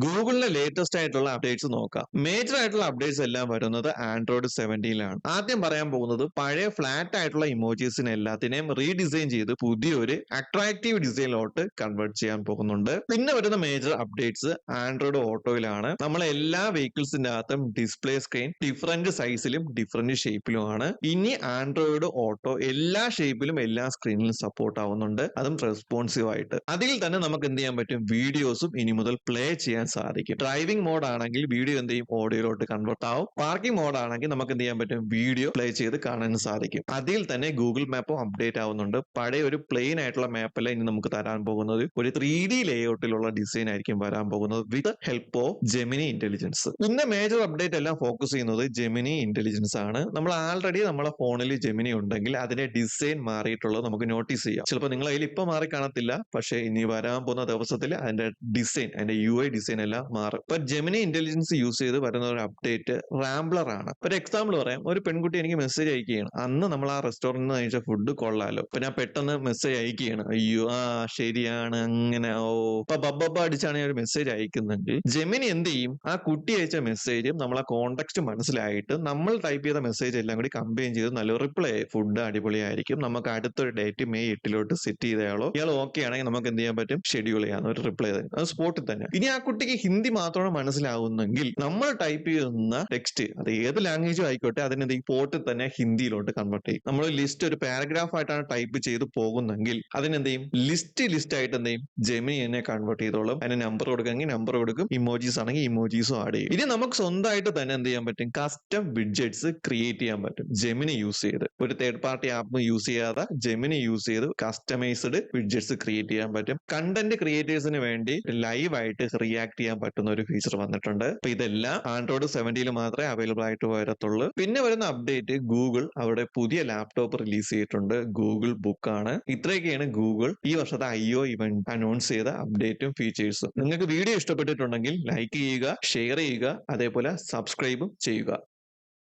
ഗൂഗിളിന്റെ ലേറ്റസ്റ്റ് ആയിട്ടുള്ള അപ്ഡേറ്റ്സ് നോക്കാം. മേജർ ആയിട്ടുള്ള അപ്ഡേറ്റ്സ് എല്ലാം വരുന്നത് ആൻഡ്രോയിഡ് 17ലാണ്. ആദ്യം പറയാൻ പോകുന്നത് പഴയ ഫ്ലാറ്റ് ആയിട്ടുള്ള ഇമോജീസിനെ എല്ലാത്തിനെയും റീഡിസൈൻ ചെയ്ത് പുതിയൊരു അട്രാക്റ്റീവ് ഡിസൈനിലോട്ട് കൺവേർട്ട് ചെയ്യാൻ പോകുന്നുണ്ട്. പിന്നെ വരുന്ന മേജർ അപ്ഡേറ്റ്സ് ആൻഡ്രോയിഡ് ഓട്ടോയിലാണ്. നമ്മളെ എല്ലാ വെഹിക്കിൾസിന്റെ അകത്തും ഡിസ്പ്ലേ സ്ക്രീൻ ഡിഫറെന്റ് സൈസിലും ഡിഫറെന്റ് ഷേപ്പിലുമാണ്. ഇനി ആൻഡ്രോയിഡ് ഓട്ടോ എല്ലാ ഷേപ്പിലും എല്ലാ സ്ക്രീനിലും സപ്പോർട്ട് ആവുന്നുണ്ട്, അതും റെസ്പോൺസീവ് ആയിട്ട്. അതിൽ തന്നെ നമുക്ക് എന്ത് ചെയ്യാൻ പറ്റും, വീഡിയോസും ഇനി മുതൽ പ്ലേ ചെയ്യാൻ സാധിക്കും. ഡ്രൈവിംഗ് മോഡ് ആണെങ്കിൽ വീഡിയോ എന്ത് ചെയ്യും, ഓഡിയോയിലോട്ട് കൺവേർട്ട് ആവും. പാർക്കിംഗ് മോഡ് ആണെങ്കിൽ നമുക്ക് എന്ത് ചെയ്യാൻ പറ്റും, വീഡിയോ പ്ലേ ചെയ്ത് കാണാൻ സാധിക്കും. അതിൽ തന്നെ ഗൂഗിൾ മാപ്പും അപ്ഡേറ്റ് ആവുന്നുണ്ട്. പഴയ ഒരു പ്ലെയിൻ ആയിട്ടുള്ള മാപ്പല്ല ഇനി നമുക്ക് തരാൻ പോകുന്നത്, ഒരു 3D ലേഔട്ടിലുള്ള ഡിസൈൻ ആയിരിക്കും വരാൻ പോകുന്നത് with help of Gemini intelligence. പിന്നെ മേജർ അപ്ഡേറ്റ് എല്ലാം ഫോക്കസ് ചെയ്യുന്നത് ജെമിനി ഇന്റലിജൻസ് ആണ്. നമ്മൾ ആൾറെഡി നമ്മളെ ഫോണിൽ ജെമിനി ഉണ്ടെങ്കിൽ അതിന്റെ ഡിസൈൻ മാറിയിട്ടുള്ളത് നമുക്ക് നോട്ടീസ് ചെയ്യാം. ചിലപ്പോൾ നിങ്ങൾ അതിൽ ഇപ്പൊ മാറി കാണത്തില്ല, പക്ഷേ ഇനി വരാൻ പോകുന്ന ദിവസത്തിൽ അതിന്റെ ഡിസൈൻ, അതിന്റെ UI ഡിസൈൻ എല്ലാം മാറും. ഇപ്പൊ ജെമിനി ഇന്റലിജൻസ് യൂസ് ചെയ്ത് വരുന്ന ഒരു അപ്ഡേറ്റ് റാംബ്ലർ ആണ്. ഒരു എക്സാമ്പിൾ പറയാം, ഒരു പെൺകുട്ടി എനിക്ക് മെസ്സേജ് അയക്കുകയാണ്, അന്ന് നമ്മൾ ആ റെസ്റ്റോറന്റിൽ കഴിച്ച ഫുഡ് കൊള്ളാലോ. അപ്പൊ ഞാൻ പെട്ടെന്ന് മെസ്സേജ് അയക്കുകയാണ്, അയ്യോ ശരിയാണ് അങ്ങനെ, ഇപ്പൊ ബബ്ബ അടിച്ചാണ് ഞാൻ ഒരു മെസ്സേജ് അയക്കുന്നെങ്കിൽ ജെമിനി എന്ത് ചെയ്യും, ആ കുട്ടി അയച്ച മെസ്സേജും നമ്മളെ കോണ്ടെക്സ്റ്റ് മനസ്സിലായിട്ട് നമ്മൾ ടൈപ്പ് ചെയ്ത മെസ്സേജ് എല്ലാം കൂടി കമ്പൈൻ ചെയ്ത് നല്ലൊരു റിപ്ലൈ, ഫുഡ് അടിപൊളിയായിരിക്കും, നമുക്ക് അടുത്തൊരു ഡേറ്റ് മെയ് 8 സെറ്റ് ചെയ്തയാളോ, ഇയാൾ ഓക്കെ ആണെങ്കിൽ നമുക്ക് എന്ത് ചെയ്യാൻ പറ്റും, ഷെഡ്യൂൾ ചെയ്യാൻ ഒരു റിപ്ലൈ തരും, അത് സ്പോട്ടിൽ തന്നെ. ഇനി ആ കുട്ടിക്ക് ഹിന്ദി മാത്രമാണ് മനസ്സിലാവുന്നെങ്കിൽ നമ്മൾ ടൈപ്പ് ചെയ്യുന്ന ടെക്സ്റ്റ് അത് ഏത് ലാംഗ്വേജും ആയിക്കോട്ടെ അതിനെ സ്പോട്ടിൽ തന്നെ ഹിന്ദിയിലോട്ട് കൺവേർട്ട് ചെയ്യും. നമ്മൾ ലിസ്റ്റ് ഒരു പാരഗ്രാഫ് ആയിട്ടാണ് ടൈപ്പ് ചെയ്ത് പോകുന്നെങ്കിൽ അതിനെന്ത് ചെയ്യും, ലിസ്റ്റ് ആയിട്ട് എന്ത് ചെയ്യും, ജെമിനി എന്നെ കൺവേർട്ട് ചെയ്തോളും. അതിന് നമ്പർ കൊടുക്കുമെങ്കിൽ നമ്പർ കൊടുക്കും, ഇമോജീസ് ആണെങ്കിൽ ഇമോജീസും ആഡ് ചെയ്യും. ഇനി നമുക്ക് സ്വന്തമായിട്ട് തന്നെ എന്ത് ചെയ്യാൻ പറ്റും, കസ്റ്റം വിഡ്ജറ്റ്സ് ക്രിയേറ്റ് ചെയ്യാൻ പറ്റും ജെമിനി യൂസ് ചെയ്ത്. ഒരു തേർഡ് പാർട്ടി ആപ്പ് യൂസ് ചെയ്യാതെ ജെമിനി യൂസ് ചെയ്ത് കസ്റ്റമൈസ്ഡ് വിഡ്ജറ്റ്സ് ക്രിയേറ്റ് ചെയ്യാൻ പറ്റും. കണ്ടന്റ് ക്രിയേറ്റേഴ്സിന് വേണ്ടി ലൈവ് ആയിട്ട് റിയാക്ട് ചെയ്യാൻ പറ്റുന്ന ഒരു ഫീച്ചർ വന്നിട്ടുണ്ട്. അപ്പൊ ഇതെല്ലാം ആൻഡ്രോയിഡ് 17 മാത്രമേ അവൈലബിൾ ആയിട്ട് വരത്തുള്ളൂ. പിന്നെ വരുന്ന അപ്ഡേറ്റ്, ഗൂഗിൾ അവരുടെ പുതിയ ലാപ്ടോപ്പ് റിലീസ് ചെയ്തിട്ടുണ്ട്, ഗൂഗിൾ ബുക്ക് ആണ്. ഇത്രയൊക്കെയാണ് ഗൂഗിൾ ഈ വർഷത്തെ IO ഇവന്റ് അനൗൺസ് ചെയ്ത അപ്ഡേറ്റും ഫീച്ചേഴ്സും. നിങ്ങൾക്ക് വീഡിയോ ഇഷ്ടപ്പെട്ടിട്ടുണ്ടെങ്കിൽ ലൈക്ക് ചെയ്യുക, ഷെയർ ചെയ്യുക, അതേപോലെ സബ്സ്ക്രൈബും ചെയ്യുക.